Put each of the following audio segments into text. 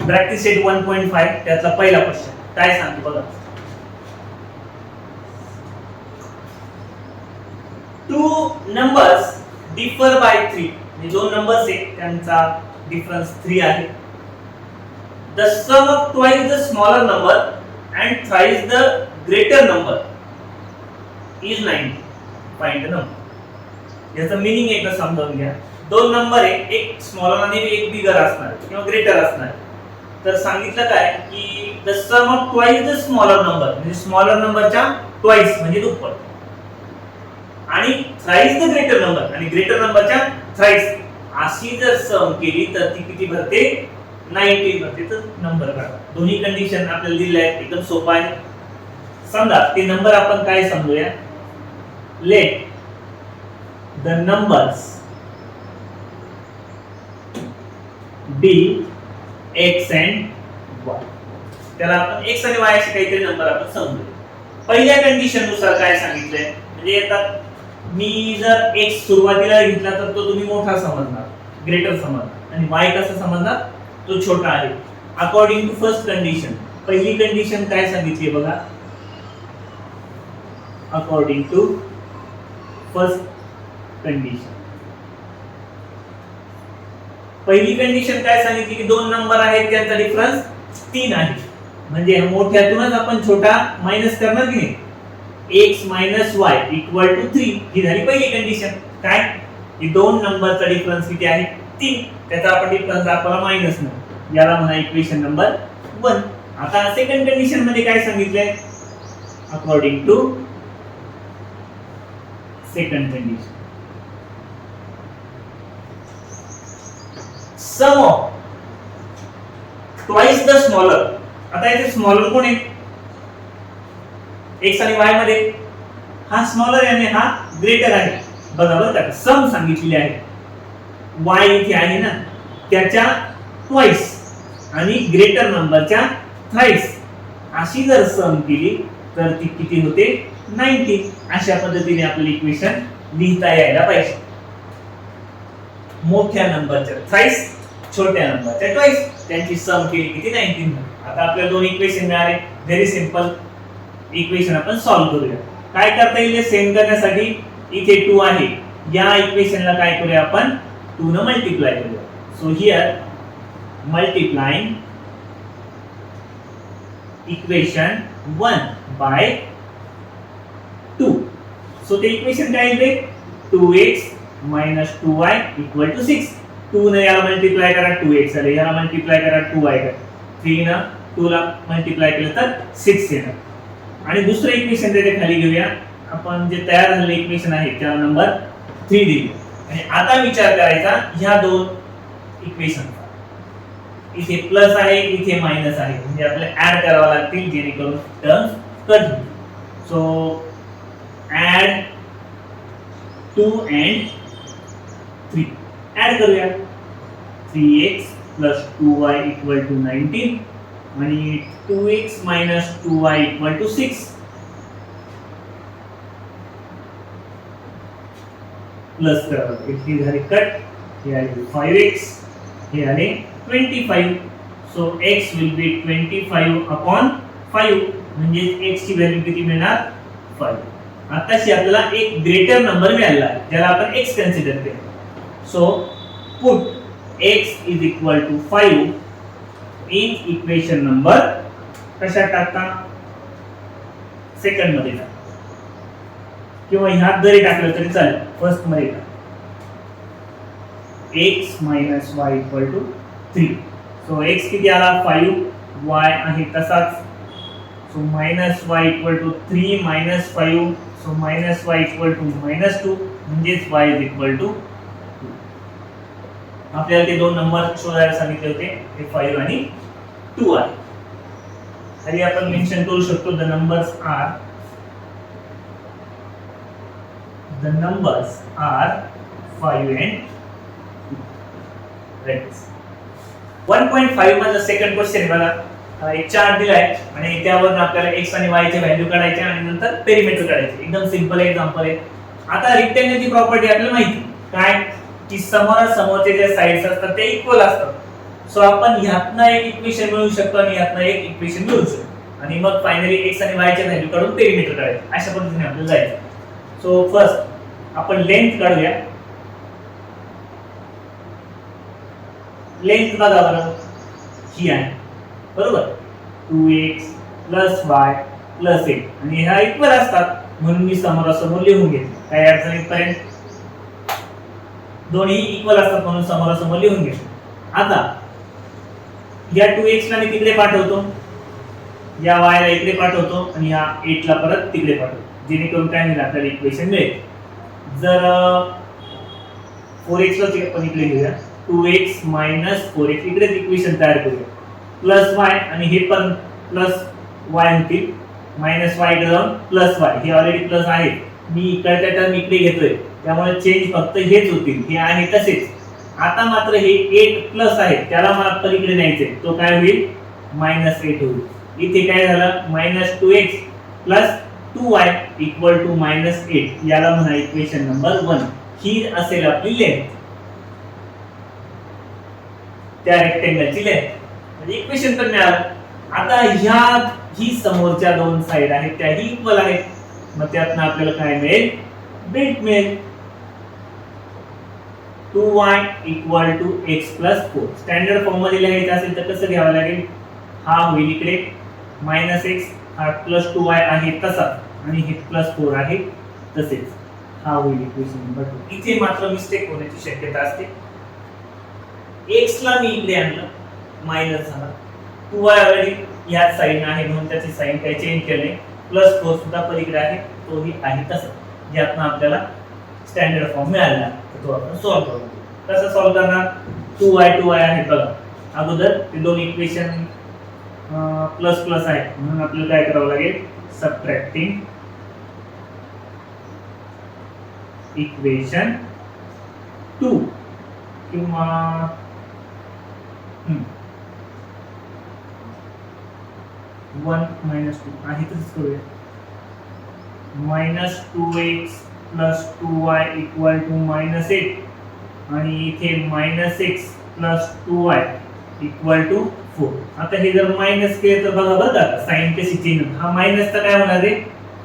Practice set 1.5 त्यातला पहिला question काय सांगतो बघा. टू नंबर्स डिफर बाय 3 म्हणजे दोन नंबर्स आहेत त्यांचा डिफरन्स 3 आहे. The sum of twice the smaller number and thrice the greater number is 90. Find the number. याचं मीनिंग एकदा समजावून घ्या. दोन नंबर आहे, एक स्मॉलर आणि एक बिगर असणार किंवा ग्रेटर असणार. तर सांगितलं काय की the sum of twice the smaller number म्हणजे स्मॉलर नंबरच्या ट्वाइस म्हणजे दुप्पट आणि थ्राइस द ग्रेटर नंबर आणि ग्रेटर नंबरच्या थ्राइस अशी जर सम केली तर ती किती भरते 90 भरते. तर नंबर काढा. दोन्ही कंडिशन आपल्याला दिल्या आहेत, एकदम सोपा आहे. समजा ते नंबर आपण काय समजूया. Let the numbers be x and y. त्याला आपण x आणि y असे काहीतरी नंबर आपण समजू. पहिल्या कंडिशन नुसार काय सांगितलंय म्हणजे आता मी जर x सुरुवातीला घेतला तर तो तुम्ही मोठा समजणार, ग्रेटर समजणार आणि y कसा समजणार तो छोटा आहे. अकॉर्डिंग टू फर्स्ट कंडिशन पहिली कंडिशन काय सांगितली बघा. अकॉर्डिंग टू फर्स्ट कंडिशन पहिली कंडिशन काय सांगितली की दोन नंबर आहेत त्यांचा डिफरन्स 3 आहे. म्हणजे मोठ्यातूनच आपण छोटा मायनस करणार की नाही. x - y = 3 ही झाली पहिली कंडिशन. काय की दोन नंबरचा डिफरन्स किती आहे 3. त्याचा आपण डिफरन्स दाखवला -9. याला म्हणा इक्वेशन नंबर 1. आता सेकंड कंडिशन मध्ये काय सांगितलंय. According to second condition sum of twice the smaller. आता इथे स्मॉलर कोण आहे x आणि y मध्ये. हा स्मॉलर आहे आणि हा ग्रेटर आहे. बरोबर का. सम सांगितलेली आहे. y इथे आहे ना त्याच्या ट्वाइस आणि ग्रेटर नंबरच्या थ्राइस अशी जर सम केली तर ती किती होते 90. अशा पद्धतीने आपल्याला इक्वेशन लिहिता यायला पाहिजे. मोठ्या नंबरच्या थ्राइस छोट्या नंबरच्या ट्वाइस त्यांची सम केली किती 19. आता आपल्याला दोन इक्वेशन मिळाले. व्हेरी सिंपल इक्वेशन आपण सॉल्व्ह करूया. काय करता येईल सेम करण्यासाठी इथे 2 आहे. या इक्वेशनला काय करूया आपण 2 ने मल्टिप्लाय करूया. So here multiplying equation 1 by 2. So ते इक्वेशन काय येते 2x - 2y = 6. 2 ने याला मल्टिप्लाय करा 2x आले. याला मल्टिप्लाय करा 2y करा. 3 ने 2 ला मल्टिप्लाय केलं तर 6 येणार. आणि दुसरं इक्वेशन त्याच्या खाली घेऊया. आपण जे तयार झालेले इक्वेशन आहे त्याला नंबर 3 दिली. आणि आता विचार करायचा ह्या दोन इक्वेशनचा. इथे प्लस आहे इथे मायनस आहे म्हणजे आपल्याला ऍड करावा लागतील जेणेकरून टर्म्स कट होईल. सो ऍड 2 and 3 ऍड करूया. 3x + 2y = 19 आणि 2x - 2y = 6 प्लस करा. इथे झाले कट. हे आले 5x हे आले 25. सो x will be 25/5 म्हणजे x ची व्हॅल्यू किती मिळणार 5. आताशी आपल्याला एक ग्रेटर नंबर मिळाला आहे ज्याला आपण x कन्सिडर केला. So put x = 5 in equation number कशा टाकता सेकंड मध्ये टाका किंवा ह्यात जरी टाकलं तरी चालेल. फर्स्ट मध्ये टाका x - y = 3. सो x किती आला 5 y आहे तसाच. सो -y = 3 - 5 सो -y = -2 म्हणजे y = 2. आपल्याला ते दोन नंबर शोधायला सांगितले होते ते 5 आणि 2 आहे. खाली आपण मेन्शन करू शकतो द नंबर्स आर 5 and 2. 1.5 मध्ये सेकंड क्वेश्चन बघा. एक चार्ट दिलाय आणि त्यावरून आपल्याला x आणि y चे व्हॅल्यू काढायचे आणि नंतर पेरिमीटर काढायचे. एकदम सिंपल एक्झाम्पल आहे. आता रेक्टँगलची प्रॉपर्टी आपल्याला माहिती काय की समोरासमोरचे जे साइड्स असतात ते इक्वल असतात. सो आपण ह्यातनं एक इक्वेशन मिळवू शकतो आणि ह्यातनं एक इक्वेशन मिळवू शकतो आणि मग फायनली x आणि y च्या व्हॅल्यू काढून पेरिमीटर काढायचं. अशा पद्धतीने आपल्याला जायचं. सो फर्स्ट आपण लेंथ काढूया. लेंथ बघा बरं, ही आहे बरोबर, 2x + y + 8 आणि ह्या इक्वल असतात म्हणून मी समोरासमोर लिहून घेतले. काही अडचण इथपर्यंत? दोन्ही इक्वल असतात म्हणून समोरासमोर लिहून घेतले. आता या 2x ला मी तिकडे पाठवतो, या y ला इकडे पाठवतो आणि या 8 ला परत तिकडे पाठवतो, जेणेकरून काय मिळेल आपल्याला इक्वेशन मिळेल. जर 4x ला आपण इकडे घेऊया, 2x - 4x इकडेच इक्वेशन तयार करूया, प्लस y आणि हे पण प्लस y होतील, मायनस y इकडे जाऊन प्लस y, हे ऑलरेडी प्लस आहे, मी इकडच्या टर्म इकडे घेतोय त्यामुळे चेंज फक्त हेच होतील, हे आहे तसेच. आता मात्र हे 8 प्लस आहे त्याला मला पलीकडे न्यायचे, तो काय होईल -8 होईल. इथे काय झालं -2x + 2y = -8, याला म्हणा इक्वेशन नंबर 1. ही असेल आपली लेंथ, त्या रेक्टेंगलची लेंथ, म्हणजे इक्वेशन पण मिळालं. आता ह्या ही समोरच्या दोन साइड आहेत त्याही इक्वल आहेत, मग त्यातनं आपल्याला काय मिळेल, ब्रेड मिळेल. 2y = x + 4. स्टँडर्ड फॉर्म मध्ये लिहायचं असेल तर कसं घ्यावं लागेल, हा होईल इकडे -x, हा +2y आहे तसा आणि हे +4 आहे तसेच, हा होईल इक्वेशन नंबर 2. इथे मात्र मिस्टेक होण्याची शक्यता असते. x ला मी इकडे आणलं, मायनस झाला, 2y ऑलरेडी या साइड आहे म्हणून त्याची साइन काही चेंज केले, +4 सुद्धा पलीकडे आहे, तोही आहे तसा. यातनं आपल्याला स्टँडर्ड फॉर्म मिळाला, तो आपण सॉल्व्ह करू. कसं सॉल्व्ह करणार, 2y आहे बघा, अगोदर ते दोन इक्वेशन प्लस प्लस आहे म्हणून आपल्याला काय करावं लागेल, सबट्रॅक्टिंग इक्वेशन 2 किंवा 1 - 2 आहे तसंच करूया. -2x + 2y = -8 आणि इथे -x + 2y = 4. आता हे जर मायनस केले तर बघा बरं का साइन कशी चेंज होते. हा मायनसचा काय होणार आहे,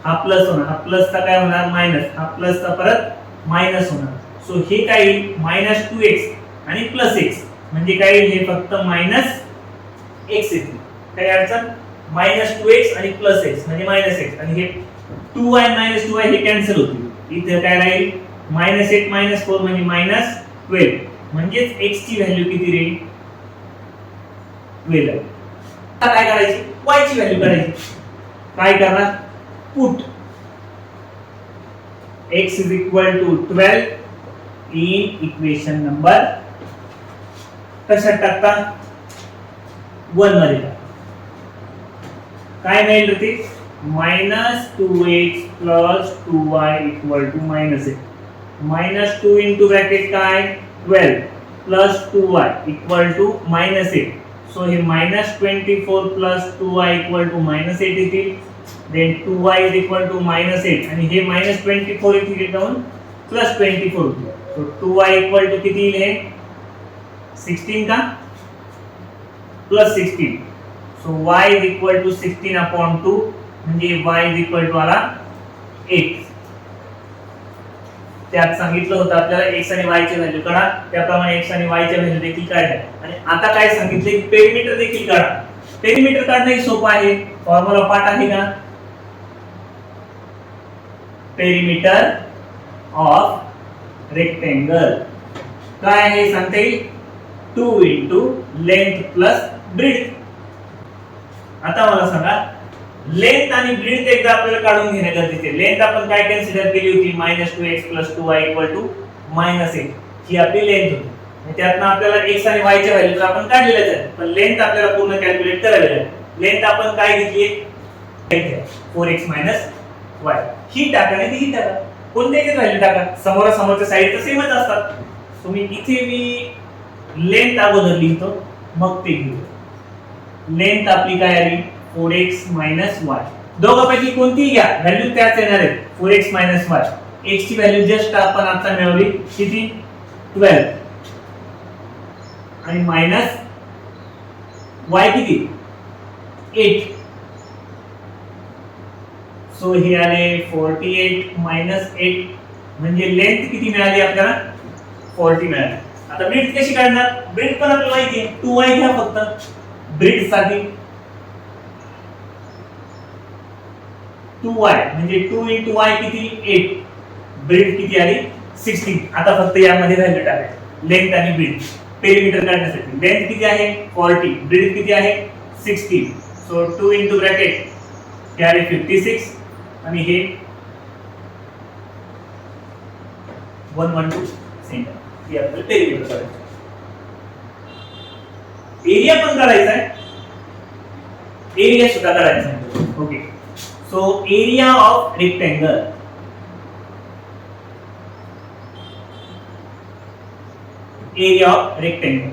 हा प्लस होणार, हा प्लसचा काय होणार मायनस, हा प्लसचा परत मायनस होणार. सो हे काय येईल -2x आणि +x म्हणजे काय येईल, हे फक्त -x येतील. काय अडचण, -2x आणि +x म्हणजे -x आणि हे 2y - 2y हे कॅन्सल होतील. इथे काय राहील -8 - 4 म्हणजे -12 म्हणजेच x ची व्हॅल्यू किती राहील, 12. आता काय करायची, y ची व्हॅल्यू काढायची. काय करणार, put x = 12 in equation number कशात टाकता, 1 मध्ये टाका. काय मिळेल ते, -2x + 2y = -8, -2 इंटू ब्रॅकेट काय 12 + 2y = -8. सो हे -24 + 2y = -8 येतील. देन 2y = -8 आणि हे -24 इथे जाऊन +24 होईल. सो 2y = किती येईल, हे 16 का +16. सो y = 16/2 म्हणजे y = आला 8. त्यात सांगितलं होतं आपल्याला x आणि y ची व्हॅल्यू काढा, त्याप्रमाणे x आणि y च्या व्हॅल्यू देखील काढल्या. आणि आता काय सांगितले, पेरिमीटर देखील काढा. पेरिमीटर काढणं ही सोपं आहे, फॉर्म्युला पाठ आहे का, पेरिमीटर ऑफ रेक्टेंगल काय आहे सांगता येईल, 2 इंटू लेंथ प्लस ब्रीथ. आता मला सांगा, लेंथ आणि ब्रीथ एकदा आपल्याला काढून घेणे गरजेचे आहे. लेंथ आपण काय कन्सिडर केली होती, -2x + 2y = -8, ही आपली लेंथ होती. आणि त्यातनं आपल्याला x आणि y च्या व्हॅल्यूज आपण काढलेल्याच आहेत, पण लेंथ आपल्याला पूर्ण कॅल्क्युलेट करावी लागेल. लेंथ आपण काय घेतली, 4x - y, ही टाका आणि ही टाका, कोणत्याची व्हॅल्यू टाका, समोरासमोरच्या साइड तर सेमच असतात. तुम्ही इथे मी लेंथ अगोदर लिहितो मग ते घेऊ. लेंथ आपली काय आली, 4x - y. दोघांपैकी कोणतीही घ्या, व्हॅल्यू त्याच येणार आहेत, 4x - y. x ची व्हॅल्यू जस्ट आपण आता मिळवली किती, 12 आणि y किती 8. सो हे आले 48 मायनस 8 म्हणजे लेंथ किती मिळाली आपल्याला 40 मिळाली. आता ब्रीथ कशी काढणार? ब्रीथ पण आपल्याला माहिती आहे 2y घ्या फक्त ब्रीथ साठी 2y म्हणजे 2 into y किती 8 ब्रीथ किती आली 16. आता फक्त यामध्ये व्हॅल्यू टाकायची लेंथ आणि ब्रीथ पेरिमीटर काढण्यासाठी. लेंथ किती आहे 40 ब्रीथ किती आहे 16. सो 2 into ब्रॅकेट हे आले 56 आणि हे 112 सेंटर. हे आपलं पेरिमीटर काढायचं. एरिया पण काढायचा आहे. एरिया सुद्धा काढायचा आहे. Okay. So area of rectangle area of rectangle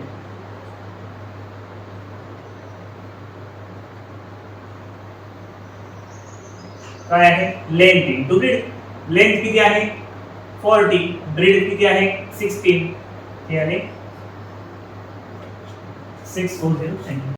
काय आहे लेंथ इंटू ब्रेड लेंथ किती आहे 40 ब्रेड किती आहे 16 हे आले 640.